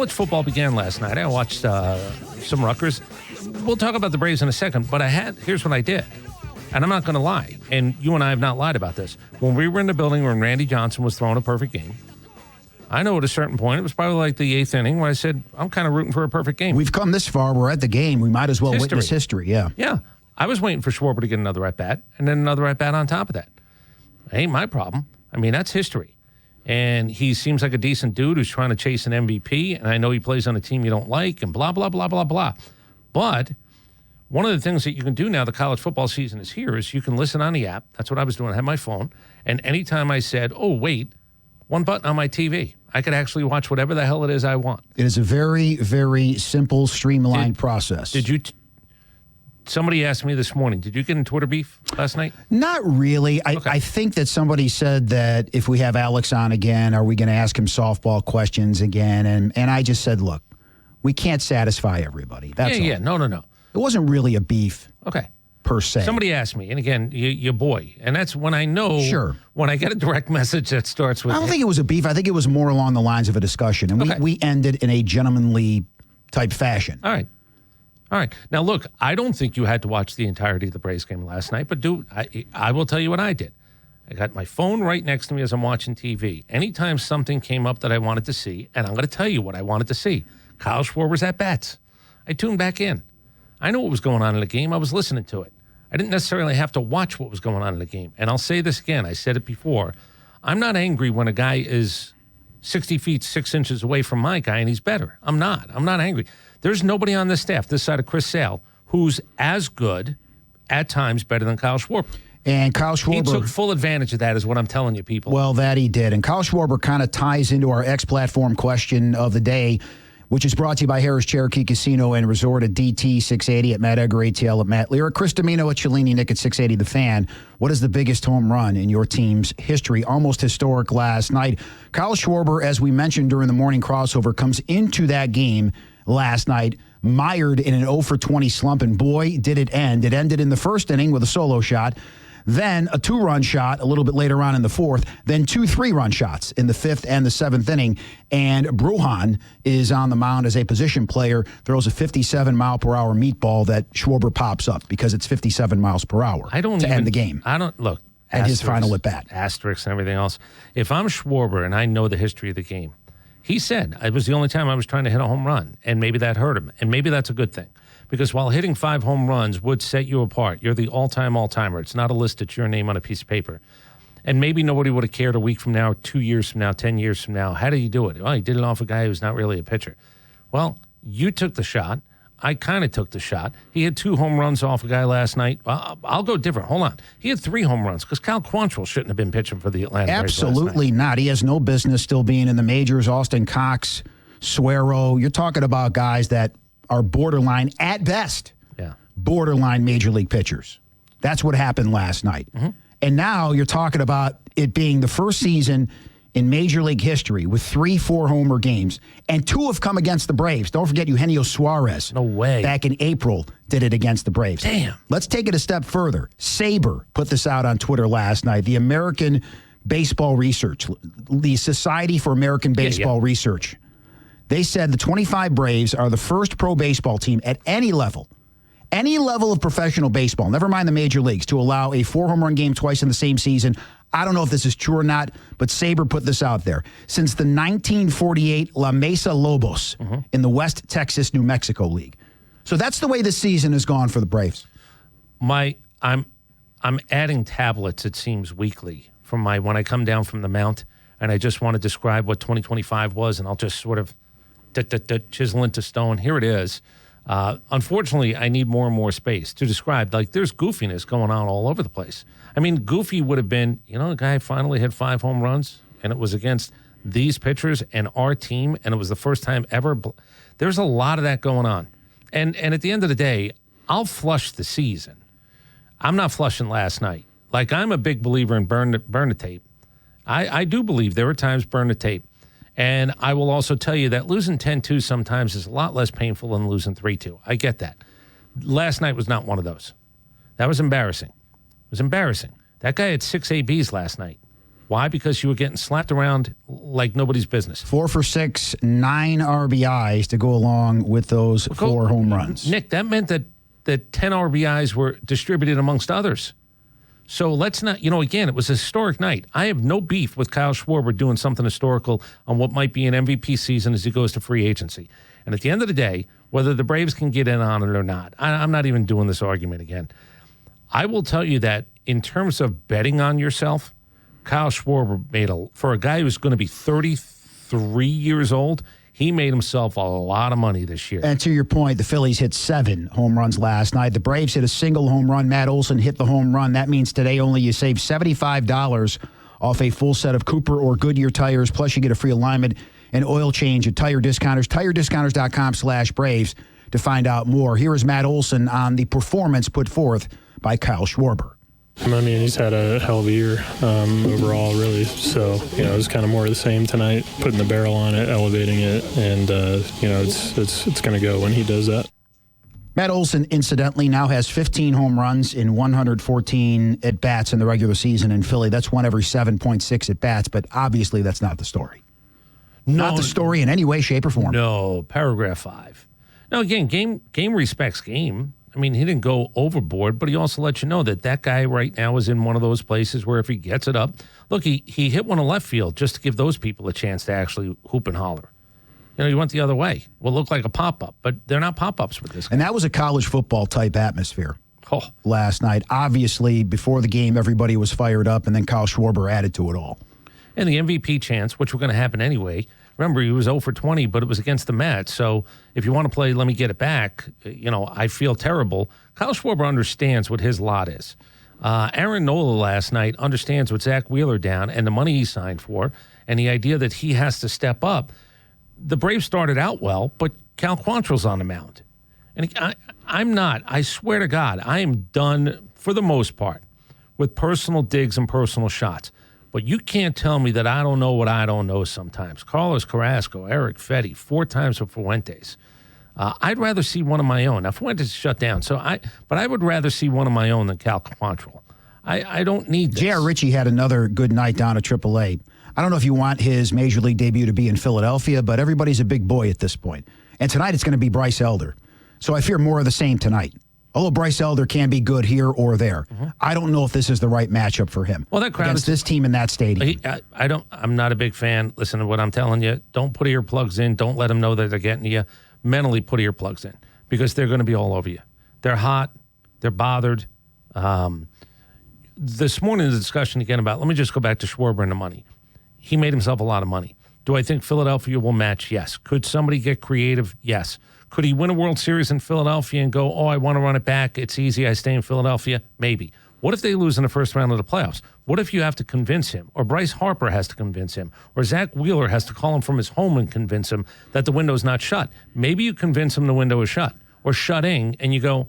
college football began last night. I watched some Rutgers. We'll talk about the Braves in a second, but here's what I did. And I'm not going to lie, and you and I have not lied about this. When we were in the building when Randy Johnson was throwing a perfect game, I know at a certain point, it was probably like the 8th inning, where I said, I'm kind of rooting for a perfect game. We've come this far. We're at the game. We might as well witness history, yeah. Yeah. I was waiting for Schwarber to get another at-bat, and then another at-bat on top of that. Ain't my problem. I mean, that's history. And he seems like a decent dude who's trying to chase an MVP, and I know he plays on a team you don't like, and blah, blah, blah, blah, blah. But one of the things that you can do now the college football season is here is you can listen on the app. That's what I was doing. I had my phone. And anytime I said, oh, wait, one button on my TV, I could actually watch whatever the hell it is I want. It is a very, very simple, streamlined process. Did you... Somebody asked me this morning, did you get in Twitter beef last night? Not really. Okay. I think that somebody said that if we have Alex on again, are we going to ask him softball questions again? And I just said, look, we can't satisfy everybody. That's all. Yeah. No. It wasn't really a beef. Okay. Per se. Somebody asked me, and again, your boy, and that's when I know when I get a direct message that starts with... I don't think it was a beef. I think it was more along the lines of a discussion, and we ended in a gentlemanly type fashion. All right. Now, look, I don't think you had to watch the entirety of the Braves game last night, but I will tell you what I did. I got my phone right next to me as I'm watching TV. Anytime something came up that I wanted to see, and I'm going to tell you what I wanted to see, Kyle Schwarber's at-bats. I tuned back in. I knew what was going on in the game. I was listening to it. I didn't necessarily have to watch what was going on in the game. And I'll say this again. I said it before. I'm not angry when a guy is 60 feet, 6 inches away from my guy, and he's better. I'm not angry. There's nobody on this staff, this side of Chris Sale, who's as good, at times, better than Kyle Schwarber. And Kyle Schwarber... He took full advantage of that is what I'm telling you, people. Well, that he did. And Kyle Schwarber kind of ties into our X-Platform question of the day, which is brought to you by Harris Cherokee Casino and Resort at DT 680 at Matt Egger, ATL at Matt Lear, Chris Dimino at Cellini, Nick at 680 The Fan. What is the biggest home run in your team's history? Almost historic last night. Kyle Schwarber, as we mentioned during the morning crossover, comes into that game last night mired in an 0-for-20 slump, and boy, did it end. It ended in the first inning with a solo shot, then a 2-run shot a little bit later on in the fourth, then 2 3-run shots in the 5th and the 7th inning, and Bruhan is on the mound as a position player, throws a 57-mile-per-hour meatball that Schwarber pops up because it's 57 miles per hour to end the game. Look. And his final at-bat. Asterisks and everything else. If I'm Schwarber and I know the history of the game, he said, it was the only time I was trying to hit a home run, and maybe that hurt him, and maybe that's a good thing. Because while hitting 5 home runs would set you apart, you're the all-timer. It's not a list, it's your name on a piece of paper. And maybe nobody would have cared a week from now, 2 years from now, 10 years from now. How did he do it? Well, he did it off a guy who's not really a pitcher. Well, you took the shot. I kind of took the shot. He had 2 home runs off a guy last night. Well, I'll go different. Hold on. He had 3 home runs because Cal Quantrill shouldn't have been pitching for the Atlanta Braves last night. Absolutely not. He has no business still being in the majors. Austin Cox, Suero. You're talking about guys that are borderline, at best, borderline major league pitchers. That's what happened last night. Mm-hmm. And now you're talking about it being the first season in Major League history with 3 4-homer games, and 2 have come against the Braves. Don't forget Eugenio Suarez. No way. Back in April, did it against the Braves. Damn. Let's take it a step further. Saber put this out on Twitter last night. The American Baseball Research, the Society for American Baseball Research, they said the 25 Braves are the first pro baseball team at any level of professional baseball, never mind the major leagues, to allow a 4-home-run game twice in the same season. I don't know if this is true or not, but Saber put this out there. Since the 1948 La Mesa Lobos in the West Texas, New Mexico League. So that's the way this season has gone for the Braves. I'm adding tablets, it seems, weekly from when I come down from the mount, and I just want to describe what 2025 was, and I'll just sort of chisel into stone. Here it is. Unfortunately, I need more and more space to describe. Like, there's goofiness going on all over the place. I mean, goofy would have been, the guy finally hit 5 home runs, and it was against these pitchers and our team, and it was the first time ever. There's a lot of that going on. And at the end of the day, I'll flush the season. I'm not flushing last night. Like, I'm a big believer in burn the tape. I do believe there were times burn the tape. And I will also tell you that losing 10-2 sometimes is a lot less painful than losing 3-2. I get that. Last night was not one of those. That was embarrassing. It was embarrassing. That guy had 6 ABs last night. Why? Because you were getting slapped around like nobody's business. 4 for 6, 9 RBIs to go along with those 4 home runs. Nick, that meant that 10 RBIs were distributed amongst others. So let's not, again, it was a historic night. I have no beef with Kyle Schwarber doing something historical on what might be an MVP season as he goes to free agency. And at the end of the day, whether the Braves can get in on it or not, I'm not even doing this argument again. I will tell you that in terms of betting on yourself, Kyle Schwarber for a guy who's going to be 33 years old, he made himself a lot of money this year. And to your point, the Phillies hit 7 home runs last night. The Braves hit a single home run. Matt Olson hit the home run. That means today only you save $75 off a full set of Cooper or Goodyear tires, plus you get a free alignment and oil change at Tire Discounters. TireDiscounters.com/Braves to find out more. Here is Matt Olson on the performance put forth by Kyle Schwarber. I mean, he's had a hell of a year overall, really. So, it was kind of more of the same tonight, putting the barrel on it, elevating it, and, it's going to go when he does that. Matt Olson, incidentally, now has 15 home runs in 114 at-bats in the regular season in Philly. That's 1 every 7.6 at-bats, but obviously that's not the story. Not the story in any way, shape, or form. No, paragraph 5. Now, again, game respects game. I mean, he didn't go overboard, but he also let you know that guy right now is in one of those places where if he gets it up, look, he hit one in left field just to give those people a chance to actually hoop and holler. He went the other way. Well, it looked like a pop-up, but they're not pop-ups with this guy. And that was a college football type atmosphere last night. Obviously, before the game, everybody was fired up, and then Kyle Schwarber added to it all. And the MVP chance, which were going to happen anyway. Remember, he was 0 for 20, but it was against the Mets. So if you want to play, let me get it back, I feel terrible. Kyle Schwarber understands what his lot is. Aaron Nola last night understands what Zach Wheeler down and the money he signed for and the idea that he has to step up. The Braves started out well, but Cal Quantrill's on the mound. And I swear to God, I am done for the most part with personal digs and personal shots. But you can't tell me that I don't know what I don't know sometimes. Carlos Carrasco, Eric Fetty, 4 times for Fuentes. I'd rather see one of my own. Now, Fuentes is shut down, but I would rather see one of my own than Cal Quantrill. I don't need this. J.R. Ritchie had another good night down at AAA. I don't know if you want his Major League debut to be in Philadelphia, but everybody's a big boy at this point. And tonight it's going to be Bryce Elder. So I fear more of the same tonight. Although Bryce Elder can be good here or there. Mm-hmm. I don't know if this is the right matchup for him. Well, that crowd against this team in that stadium. I'm not a big fan. Listen to what I'm telling you. Don't put earplugs in. Don't let them know that they're getting you. Mentally put earplugs in because they're going to be all over you. They're hot. They're bothered. This morning, the discussion again about, let me just go back to Schwarber and the money. He made himself a lot of money. Do I think Philadelphia will match? Yes. Could somebody get creative? Yes. Could he win a World Series in Philadelphia and go, I want to run it back. It's easy. I stay in Philadelphia? Maybe. What if they lose in the first round of the playoffs? What if you have to convince him, or Bryce Harper has to convince him, or Zach Wheeler has to call him from his home and convince him that the window's not shut? Maybe you convince him the window is shut or shutting, and you go,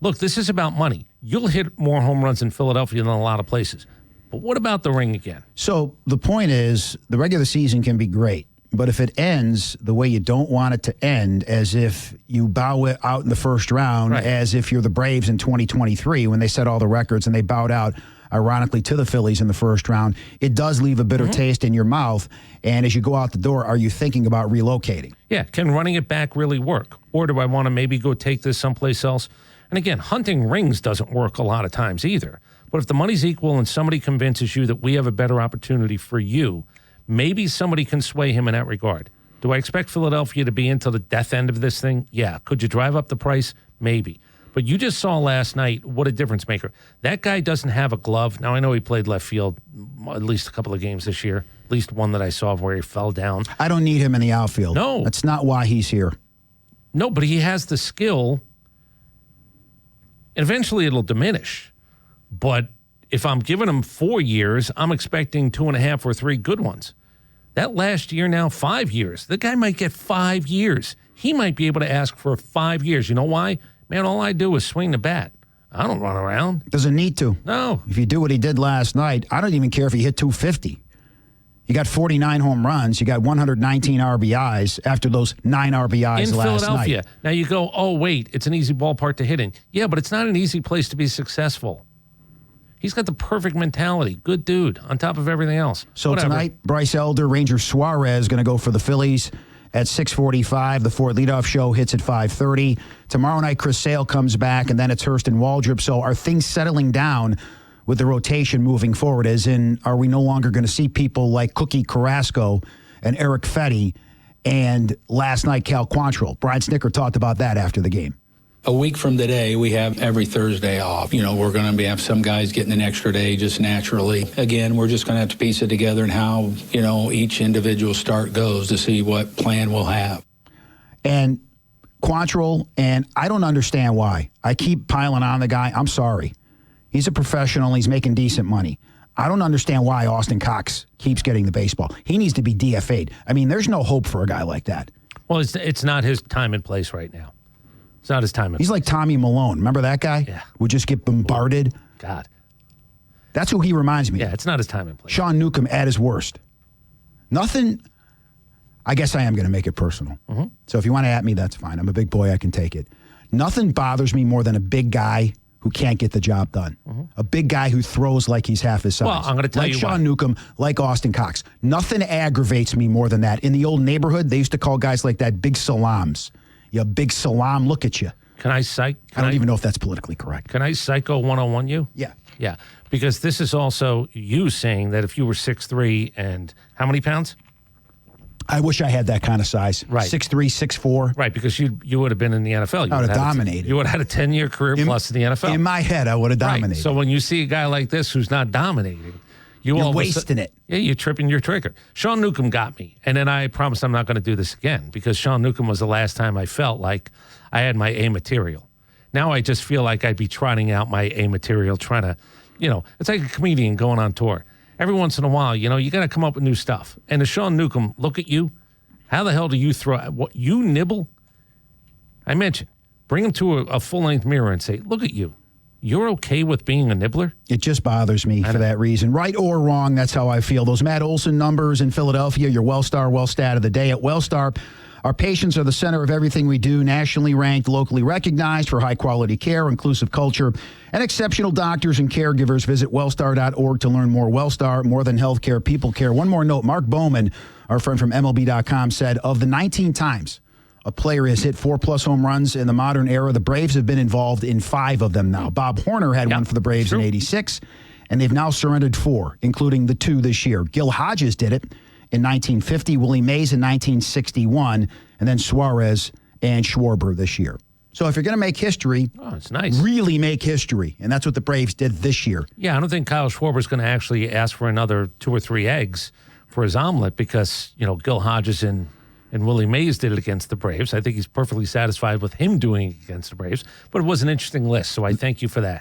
look, this is about money. You'll hit more home runs in Philadelphia than a lot of places. But what about the ring again? So the point is, the regular season can be great. But if it ends the way you don't want it to end, as if you bow it out in the first round, right, as if you're the Braves in 2023 when they set all the records and they bowed out, ironically, to the Phillies in the first round, it does leave a bitter taste in your mouth. And as you go out the door, are you thinking about relocating? Yeah, can running it back really work? Or do I want to maybe go take this someplace else? And again, hunting rings doesn't work a lot of times either. But if the money's equal and somebody convinces you that we have a better opportunity for you, maybe somebody can sway him in that regard. Do I expect Philadelphia to be into the death end of this thing? Yeah. Could you drive up the price? Maybe. But you just saw last night what a difference maker. That guy doesn't have a glove. Now, I know he played left field at least a couple of games this year, at least one that I saw where he fell down. I don't need him in the outfield. No. That's not why he's here. No, but he has the skill. And eventually it'll diminish. But if I'm giving him 4 years, I'm expecting 2.5 or 3 good ones. That last year now, 5 years. The guy might get 5 years. He might be able to ask for 5 years. You know why? Man, all I do is swing the bat. I don't run around. Doesn't need to. No. If you do what he did last night, I don't even care if he hit 250. You got 49 home runs. You got 119 RBIs after those 9 RBIs in last Philadelphia. night. Now you go, oh, wait, it's an easy ballpark to hit in. Yeah, but it's not an easy place to be successful. He's got the perfect mentality. Good dude on top of everything else. So Whatever. tonight, Bryce Elder, Ranger Suarez going to go for the Phillies at 6:45. The Ford leadoff show hits at 5:30. Tomorrow night, Chris Sale comes back, and then it's Hurst and Waldrop. So are things settling down with the rotation moving forward? As in, are we no longer going to see people like Cookie Carrasco and Eric Fetty and last night Cal Quantrill? Brian Snicker talked about that after the game. A week from today, we have every Thursday off. We're going to have some guys getting an extra day just naturally. Again, we're just going to have to piece it together and how, each individual start goes to see what plan we'll have. And Quantrill, and I don't understand why. I keep piling on the guy. I'm sorry. He's a professional. He's making decent money. I don't understand why Austin Cox keeps getting the baseball. He needs to be DFA'd. I mean, there's no hope for a guy like that. Well, it's not his time and place right now. It's not his time. He's like Tommy Malone. Remember that guy? Yeah. Would just get bombarded. God. That's who he reminds me Yeah, of. it's not his time and place. Sean Newcomb at his worst. Nothing. I guess I am going to make it personal. Mm-hmm. So if you want to at me, that's fine. I'm a big boy. I can take it. Nothing bothers me more than a big guy who can't get the job done. Mm-hmm. A big guy who throws like he's half his size. Well, I'm going to tell like you Sean why. Newcomb, like Austin Cox. Nothing aggravates me more than that. In the old neighborhood, they used to call guys like that big salams. You big salam, look at you. Can I psych? I don't even know if that's politically correct. Can I psycho 101 you? Yeah. Yeah. Because this is also you saying that if you were 6'3" and how many pounds? I wish I had that kind of size. Right. 6'3", 6'4". Right, because you would have been in the NFL. I would have dominated. You would have had a 10-year career plus in the NFL. In my head, I would have dominated. Right. So when you see a guy like this who's not dominating, you're wasting it. Yeah, you're tripping your trigger. Sean Newcomb got me, and then I promised I'm not going to do this again because Sean Newcomb was the last time I felt like I had my A material. Now I just feel like I'd be trotting out my A material, trying to, it's like a comedian going on tour. Every once in a while, you got to come up with new stuff. And to Sean Newcomb, look at you. How the hell do you throw? What you nibble? I mentioned, bring him to a full-length mirror and say, look at you. You're okay with being a nibbler? It just bothers me for that reason. Right or wrong, that's how I feel. Those Matt Olson numbers in Philadelphia, your Wellstar Wellstat of the day. At Wellstar, our patients are the center of everything we do, nationally ranked, locally recognized for high-quality care, inclusive culture, and exceptional doctors and caregivers. Visit wellstar.org to learn more. Wellstar, more than healthcare, people care. One more note, Mark Bowman, our friend from MLB.com, said, of the 19 times a player has hit 4+ home runs in the modern era, the Braves have been involved in 5 of them now. Bob Horner had one for the Braves in '86, and they've now surrendered 4, including the 2 this year. Gil Hodges did it in 1950, Willie Mays in 1961, and then Suarez and Schwarber this year. So if you're going to make history, it's nice. Really make history, and that's what the Braves did this year. Yeah, I don't think Kyle Schwarber's going to actually ask for another 2 or 3 eggs for his omelet because, Gil Hodges and Willie Mays did it against the Braves. I think he's perfectly satisfied with him doing it against the Braves, but it was an interesting list, so I thank you for that.